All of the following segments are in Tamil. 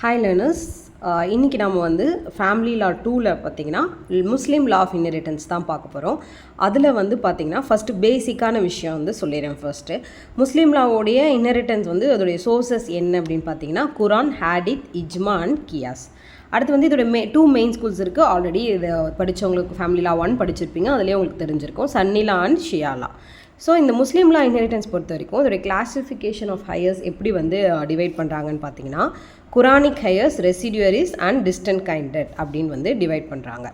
ஹாய் லேர்னர்ஸ், இன்றைக்கி நம்ம வந்து ஃபேமிலி லா 2ல் பார்த்திங்கன்னா முஸ்லீம் லா ஆஃப் இன்ஹெரிட்டன்ஸ் தான் பார்க்க போகிறோம். அதில் வந்து பார்த்திங்கன்னா ஃபஸ்ட்டு பேசிக்கான விஷயம் வந்து சொல்லிடுறேன். ஃபர்ஸ்ட்டு முஸ்லீம் லாவோடைய இன்ஹெரிட்டன்ஸ் வந்து அதோடைய சோர்சஸ் என்ன அப்படின்னு பார்த்தீங்கன்னா குரான், ஹேடித், இஜ்மா அண்ட் கியாஸ். அடுத்து வந்து இதோட டூ மெயின் ஸ்கூல்ஸ் இருக்குது. ஆல்ரெடி இதை படித்தவங்களுக்கு ஃபேமிலி லா 1 படிச்சிருப்பீங்க, அதுலேயே உங்களுக்கு தெரிஞ்சிருக்கும், Sunni law and Shia law. So இந்த முஸ்லீம் லா இன்ஹெரிட்டன்ஸ் பொறுத்த வரைக்கும் இதோடைய கிளாஸிஃபிகேஷன் ஆஃப் ஹையர்ஸ் எப்படி வந்து டிவைட் பண்ணுறாங்கன்னு பார்த்தீங்கன்னா குரானிக் ஹையர்ஸ், ரெசிடியூரிஸ் அண்ட் டிஸ்டன்ட் கைண்டட் அப்படின்னு வந்து டிவைட் பண்ணுறாங்க.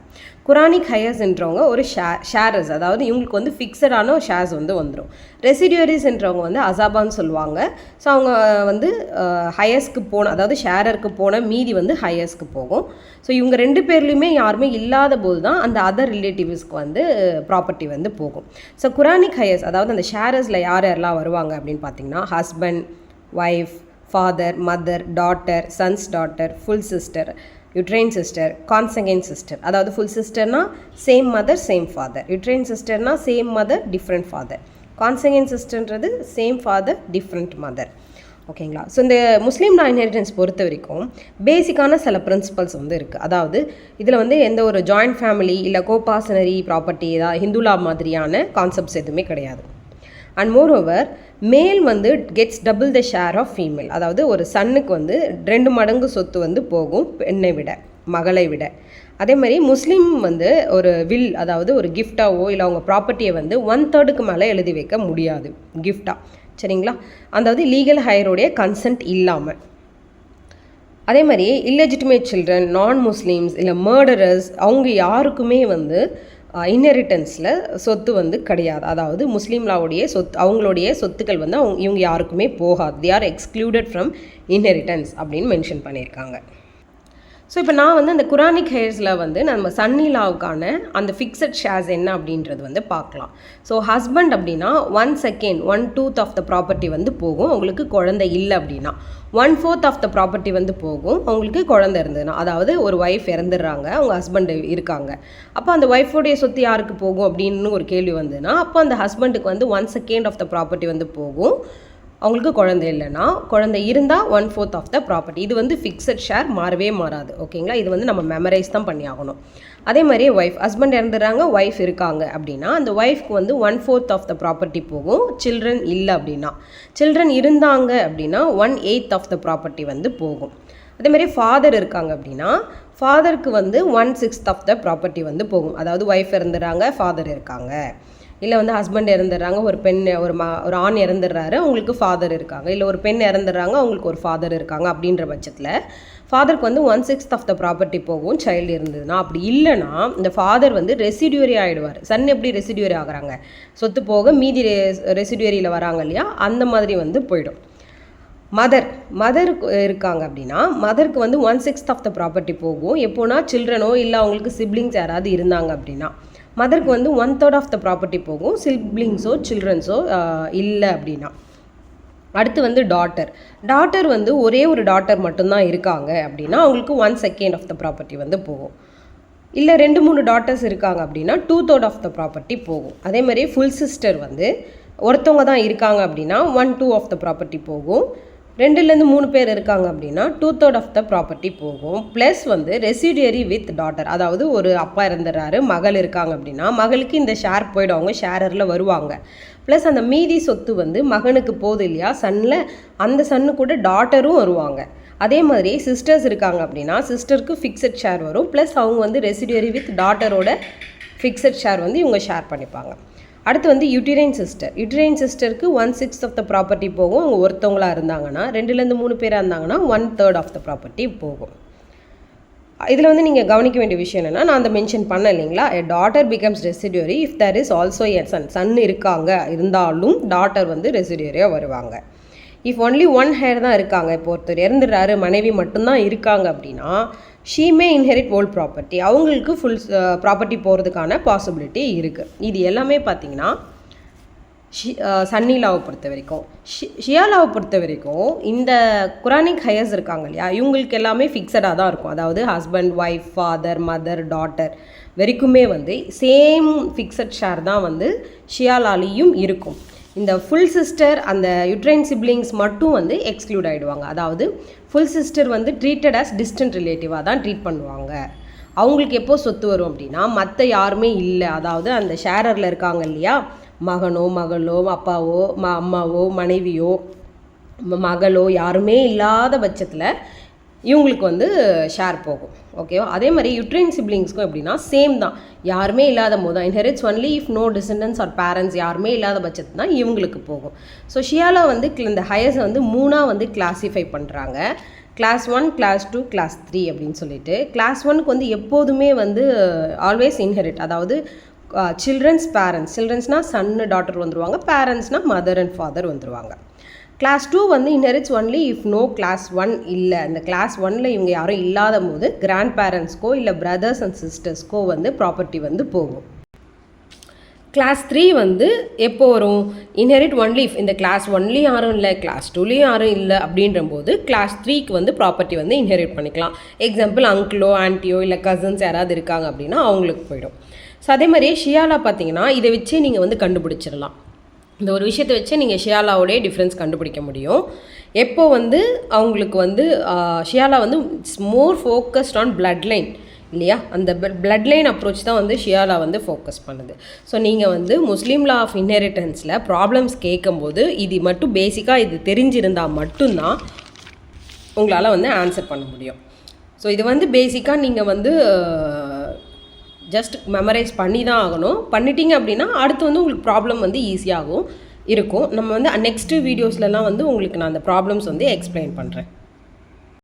குரானிக் ஹையர்ஸ்ன்றவங்க ஒரு ஷேரஸ், அதாவது இவங்களுக்கு வந்து ஃபிக்ஸடான ஷேர்ஸ் வந்து வந்துடும். ரெசிடியூரிஸ்ன்றவங்க வந்து அசாபான்னு சொல்லுவாங்க. ஸோ அவங்க வந்து ஹையர்ஸ்க்கு போன, அதாவது ஷேரருக்கு போன மீதி வந்து ஹையர்ஸ்க்கு போகும். ஸோ இவங்க ரெண்டு பேர்லையுமே யாருமே இல்லாத போது தான் அந்த அதர் ரிலேட்டிவ்ஸ்க்கு வந்து ப்ராப்பர்ட்டி வந்து போகும். ஸோ குரானிக் ஹையர்ஸ், அதாவது அந்த ஷேரஸில் யார் யாரெல்லாம் வருவாங்க அப்படின்னு பார்த்தீங்கன்னா husband, wife, father, mother, daughter, sons daughter, full sister, uterine sister, consanguine sister. அதாவது ஃபுல் சிஸ்டர்னா same mother same father, uterine சிஸ்டர்னா same mother different father, consanguine சிஸ்டர்ன்றது சேம் ஃபாதர் டிஃப்ரெண்ட் மதர். ஓகேங்களா? ஸோ இந்த முஸ்லீம் லா இன்ஹெரிட்டன்ஸ் பொறுத்த வரைக்கும் பேசிக்கான சில பிரின்சிபல்ஸ் வந்து இருக்குது. அதாவது இதில் வந்து எந்த ஒரு ஜாயிண்ட் ஃபேமிலி இல்லை கோபாசனரி ப்ராப்பர்ட்டி, ஹிந்து லா மாதிரியான கான்செப்ட்ஸ் எதுவுமே கிடையாது. அண்ட் மோரோவர் மேல் வந்து gets double the share of female. அதாவது ஒரு சன்னுக்கு வந்து 2 மடங்கு சொத்து வந்து போகும் பெண்ணை விட, மகளை விட. அதே மாதிரி முஸ்லீம் வந்து ஒரு வில், அதாவது ஒரு கிஃப்டாவோ இல்லை அவங்க ப்ராப்பர்ட்டியை வந்து 1/3 மேலே எழுதி வைக்க முடியாது கிஃப்டாக. சரிங்களா? அதாவது லீகல் ஹையருடைய கன்சென்ட் இல்லாமல். அதே மாதிரி இல்லெஜிட்டிமேட் சில்ட்ரன், நான் முஸ்லீம்ஸ் இல்லை மர்டரர்ஸ், அவங்க யாருக்குமே வந்து இன்ஹெரிட்டன்ஸில் சொத்து வந்து கிடையாது. அதாவது முஸ்லீம் லாவுடைய அவங்களுடைய சொத்துக்கள் வந்து இவங்க யாருக்குமே போகாது. They are excluded from inheritance அப்படின்னு மென்ஷன் பண்ணியிருக்காங்க. ஸோ இப்போ நான் வந்து அந்த குரானிக் ஹையர்ஸில் வந்து நம்ம சன்னி லாவுக்கான அந்த ஃபிக்ஸட் ஷேர்ஸ் என்ன அப்படின்றது வந்து பார்க்கலாம். ஸோ ஹஸ்பண்ட் அப்படின்னா 1/2 ஆஃப் த ப்ராப்பர்ட்டி வந்து போகும் அவங்களுக்கு குழந்தை இல்லை அப்படின்னா. 1/4 ஆஃப் த ப்ராப்பர்ட்டி வந்து போகும் அவங்களுக்கு குழந்தை இருந்ததுன்னா. அதாவது ஒரு ஒய்ஃப் இறந்துடுறாங்க, அவங்க ஹஸ்பண்டு இருக்காங்க. அப்போ அந்த ஒய்ஃபோடைய சொத்து யாருக்கு போகும் அப்படின்னு ஒரு கேள்வி வந்ததுன்னா, அப்போ அந்த ஹஸ்பண்டுக்கு வந்து 1/2 ஆஃப் த ப்ராப்பர்ட்டி வந்து போகும். அவங்களுக்கு குழந்தை இல்லைன்னா, குழந்தை இருந்தால் 1/4 ஆஃப் த ப்ராப்பர்ட்டி. இது வந்து ஃபிக்ஸட் ஷேர், மாறவே மாறாது. ஓகேங்களா? இது வந்து நம்ம மெமரைஸ் தான் பண்ணி ஆகணும். அதே மாதிரி ஒய்ஃப், ஹஸ்பண்ட் இறந்துடுறாங்க, ஒய்ஃப் இருக்காங்க அப்படின்னா அந்த ஒய்ஃப்க்கு வந்து 1/4 ஆஃப் த ப்ராப்பர்ட்டி போகும். சில்ட்ரன் இல்லை அப்படின்னா, சில்ட்ரன் இருந்தாங்க அப்படின்னா 1/8 ஆஃப் த ப்ராப்பர்ட்டி வந்து போகும். அதே மாதிரி ஃபாதர் இருக்காங்க அப்படின்னா ஃபாதருக்கு வந்து 1/6 ஆஃப் த ப்ராப்பர்ட்டி வந்து போகும். அதாவது ஒய்ஃப் இறந்துடுறாங்க, ஃபாதர் இருக்காங்க. இல்லை வந்து ஹஸ்பண்ட் இறந்துடுறாங்க, ஒரு பெண் ஒரு ஆண் இறந்துடுறாரு, அவங்களுக்கு ஃபாதர் இருக்காங்க. இல்லை ஒரு பெண் இறந்துடுறாங்க, அவங்களுக்கு ஒரு ஃபாதர் இருக்காங்க. அப்படின்ற பட்சத்தில் ஃபாதருக்கு வந்து 1/6 ஆஃப் த ப்ராப்பர்ட்டி போகும் சைல்டு இருந்ததுன்னா. அப்படி இல்லைன்னா இந்த ஃபாதர் வந்து ரெசிடியூரி ஆகிடுவார். சன் எப்படி ரெசிடியூரி ஆகுறாங்க, சொத்து போக மீதி ரெசிடியூரியில் வராங்க இல்லையா, அந்த மாதிரி வந்து போயிடும். மதருக்கு இருக்காங்க அப்படின்னா மதருக்கு வந்து 1/6 ஆஃப் த ப்ராப்பர்ட்டி போகும். எப்போனா சில்ட்ரனோ இல்லை அவங்களுக்கு சிப்ளிங்ஸ் யாராவது இருந்தாங்க அப்படின்னா மதருக்கு வந்து 1/3 ஆஃப் த ப்ராப்பர்ட்டி போகும். சிப்ளிங்ஸோ சில்ட்ரன்ஸோ இல்லை அப்படின்னா. அடுத்து வந்து டாட்டர் வந்து ஒரே ஒரு டாட்டர் மட்டும்தான் இருக்காங்க அப்படின்னா அவங்களுக்கு 1/2 ஆஃப் த ப்ராப்பர்ட்டி வந்து போகும். இல்லை 2-3 டாட்டர்ஸ் இருக்காங்க அப்படின்னா 2/3 ஆஃப் த ப்ராப்பர்ட்டி போகும். அதே மாதிரி ஃபுல் சிஸ்டர் வந்து ஒருத்தவங்க தான் இருக்காங்க அப்படின்னா 1/2 ஆஃப் த ப்ராப்பர்ட்டி போகும். 2-3 பேர் இருக்காங்க அப்படின்னா 2/3 ஆஃப் த ப்ராப்பர்ட்டி போகும். ப்ளஸ் வந்து ரெசிடியரி வித் டாட்டர், அதாவது ஒரு அப்பா இறந்துடுறாரு, மகள் இருக்காங்க அப்படின்னா மகளுக்கு இந்த ஷேர் போய்டும், அவங்க ஷேரரில் வருவாங்க. ப்ளஸ் அந்த மீதி சொத்து வந்து மகனுக்கு போகுது இல்லையா சன்னில், அந்த சன்னு கூட டாட்டரும் வருவாங்க. அதே மாதிரி சிஸ்டர்ஸ் இருக்காங்க அப்படின்னா சிஸ்டருக்கு ஃபிக்ஸட் ஷேர் வரும். ப்ளஸ் அவங்க வந்து ரெசிடியரி வித் டாட்டரோட ஃபிக்ஸட் ஷேர் வந்து இவங்க ஷேர் பண்ணிப்பாங்க. அடுத்து வந்து யுட்ரைன் சிஸ்டருக்கு 1/6 ஆஃப் த ப்ராப்பர்ட்டி போகும். அவங்க ஒருத்தவங்களாக இருந்தாங்கன்னா, 2-3 பேராக இருந்தாங்கன்னா 1/3 ஆஃப் த ப்ராப்பர்ட்டி போகும். இதில் வந்து நீங்கள் கவனிக்க வேண்டிய விஷயம் என்னென்னா, நான் அந்த மென்ஷன் பண்ண இல்லைங்களா, daughter becomes residuary if there is also a son இருந்தாலும் டாட்டர் வந்து ரெசிடியூரியாக வருவாங்க. இஃப் ஒன்லி 1 ஹேர் தான் இருக்காங்க, இப்போ ஒருத்தர் இறந்துடுறாரு, மனைவி மட்டும்தான் இருக்காங்க அப்படின்னா she may inherit all property, அவங்களுக்கு ஃபுல் ப்ராப்பர்ட்டி போகிறதுக்கான பாசிபிலிட்டி இருக்குது. இது எல்லாமே பார்த்திங்கன்னா சன்னி லாவை பொறுத்த வரைக்கும். ஷியா லாவை பொறுத்த வரைக்கும் இந்த குரானிக் ஹையர்ஸ் இருக்காங்க இல்லையா, இவங்களுக்கு எல்லாமே ஃபிக்ஸடாக தான் இருக்கும். அதாவது husband, wife, father, mother, daughter வரைக்குமே வந்து சேம் ஃபிக்ஸட் ஷேர் தான் வந்து ஷியா லாலையும் இருக்கும். இந்த ஃபுல் சிஸ்டர் அந்த யுட்ரைன் சிப்ளிங்ஸ் மட்டும் வந்து எக்ஸ்க்ளூட் ஆகிடுவாங்க. அதாவது ஃபுல் சிஸ்டர் வந்து ட்ரீட்டட் ஆஸ் டிஸ்டன்ட் ரிலேட்டிவாக தான் ட்ரீட் பண்ணுவாங்க. அவங்களுக்கு எப்போ சொத்து வரும் அப்படின்னா மற்ற யாருமே இல்லை, அதாவது அந்த ஷேரரில் இருக்காங்க இல்லையா, மகனோ மகளோ அப்பாவோ அம்மாவோ மனைவியோ மகளோ யாருமே இல்லாத பட்சத்தில் இவங்களுக்கு வந்து ஷேர் போகும். ஓகேவா? அதே மாதிரி யுட்ரைன் சிப்ளிங்ஸ்க்கும் எப்படின்னா சேம் தான், யாருமே இல்லாத போது தான் inherits only if no descendants or parents யாருமே இல்லாத பட்சத்து தான் இவங்களுக்கு போகும். ஸோ ஷியாலா வந்து இந்த ஹையர்ஸை வந்து 3ஆக வந்து கிளாஸிஃபை பண்ணுறாங்க. கிளாஸ் 1, கிளாஸ் 2, கிளாஸ் 3 அப்படின்னு சொல்லிட்டு. கிளாஸ் 1க்கு வந்து எப்போதுமே வந்து ஆல்வேஸ் இன்ஹெரிட், அதாவது சில்ட்ரன்ஸ் பேரண்ட்ஸ், சில்ட்ரன்ஸ்னால் சன்னு டாட்டர் வந்துடுவாங்க, பேரண்ட்ஸ்னால் மதர் அண்ட் ஃபாதர் வந்துடுவாங்க. கிளாஸ் 2 வந்து inherits only if no class 1 இல்லை, அந்த கிளாஸ் 1ல் இவங்க யாரும் இல்லாத போது கிராண்ட் பேரண்ட்ஸ்க்கோ இல்லை பிரதர்ஸ் அண்ட் சிஸ்டர்ஸ்க்கோ வந்து ப்ராப்பர்ட்டி வந்து போகும். கிளாஸ் 3 வந்து எப்போ வரும்? இன்ஹெரிட் ஒன்லி இஃப் இந்த கிளாஸ் 1லேயும் யாரும் இல்லை, கிளாஸ் 2லேயும் யாரும் இல்லை அப்படின்ற போது கிளாஸ் 3க்கு வந்து ப்ராப்பர்ட்டி வந்து இன்ஹெரிட் பண்ணிக்கலாம். எக்ஸாம்பிள் அங்கிளோ ஆன்ட்டியோ இல்லை கசின்ஸ் யாராவது இருக்காங்க அப்படின்னா அவங்களுக்கு போயிடும். ஸோ அதே மாதிரியே ஷியாலா பார்த்தீங்கன்னா இதை வச்சே நீங்கள் வந்து கண்டுபிடிச்சிடலாம். இந்த ஒரு விஷயத்தை வச்சு நீங்கள் ஷியாலாவோடைய டிஃப்ரென்ஸ் கண்டுபிடிக்க முடியும். எப்போ வந்து அவங்களுக்கு வந்து ஷியாலா வந்து it's more focused on blood line இல்லையா, அந்த பிளட் லைன் அப்ரோச் தான் வந்து ஷியாலா வந்து ஃபோக்கஸ் பண்ணுது. ஸோ நீங்கள் வந்து முஸ்லீம் லா ஆஃப் இன்ஹெரிட்டன்ஸில் ப்ராப்ளம்ஸ் கேட்கும்போது இது மட்டும் பேசிக்காக இது தெரிஞ்சிருந்தால் மட்டும்தான் உங்களால் வந்து ஆன்சர் பண்ண முடியும். ஸோ இது வந்து பேசிக்காக நீங்கள் வந்து ஜஸ்ட் மெமரைஸ் பண்ணி தான் ஆகணும். பண்ணிட்டீங்க அப்படின்னா அடுத்து வந்து உங்களுக்கு ப்ராப்ளம் வந்து ஈஸியாகவும் இருக்கும். நம்ம வந்து நெக்ஸ்ட்டு வீடியோஸ்லலாம் வந்து உங்களுக்கு நான் அந்த ப்ராப்ளம்ஸ் வந்து எக்ஸ்பிளைன் பண்ணுறேன்.